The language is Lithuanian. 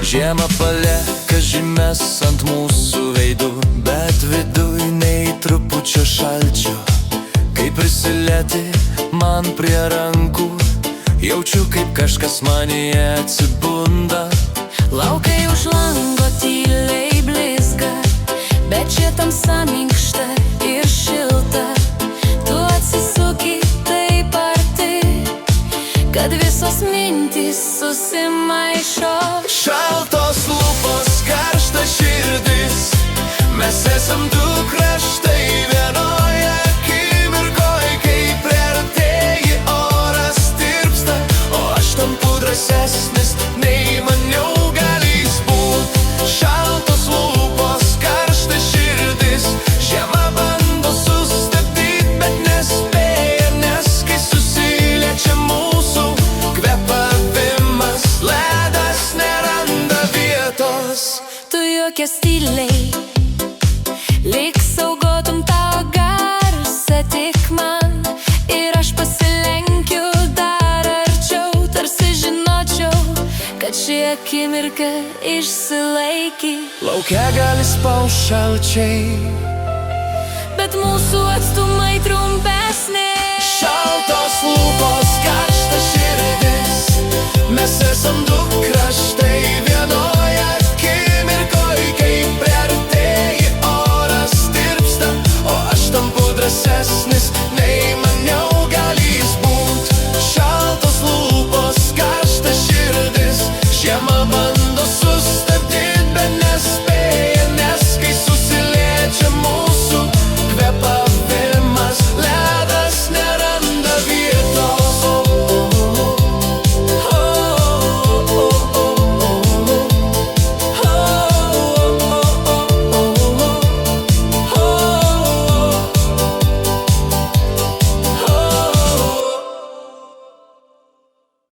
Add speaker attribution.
Speaker 1: Žiema palieka žymes ant mūsų veidų, bet viduj nei trupučio šalčio. Kai prisilieti man prie rankų, jaučiu, kaip kažkas manyje atsibunda.
Speaker 2: Laukai už lango tyliai blizga, bet čia tamsa minkšta ir šilta. Tu atsisuki taip arti, kad visos mintys susimaišo.
Speaker 1: Šaltos lūpos, karšta širdis, mes esam du kraštai vienoje akimirkoj. Kai priartėji, oras tirpsta, o aš tampu drąsesnis nei maniau galįs būt. Šaltos lūpos, karšta širdis, žiema bando sustabdyt, bet nespėja, nes kai susiliečia mūsų kvėpavimas, ledas neranda vietos.
Speaker 2: Tu juokies tyliai, lyg saugotum tavo garsą tik man, ir aš pasilenkiu dar arčiau, tarsi žinočiau, kad ši akimirka išsilaikė.
Speaker 1: Lauke gali spaust šalčiai,
Speaker 2: bet mūsų atstumai trumpesni.
Speaker 1: šaltos lūpos, karšta širdis, mes esam du kraštai vienoje akimirkoj. Kai priartėji, oras tirpsta, o aš tampu drąsesnis nei maniau galįs būt. Šaltos lūpos, karšta širdis, žiema bando sustabdyt, bet nespėja.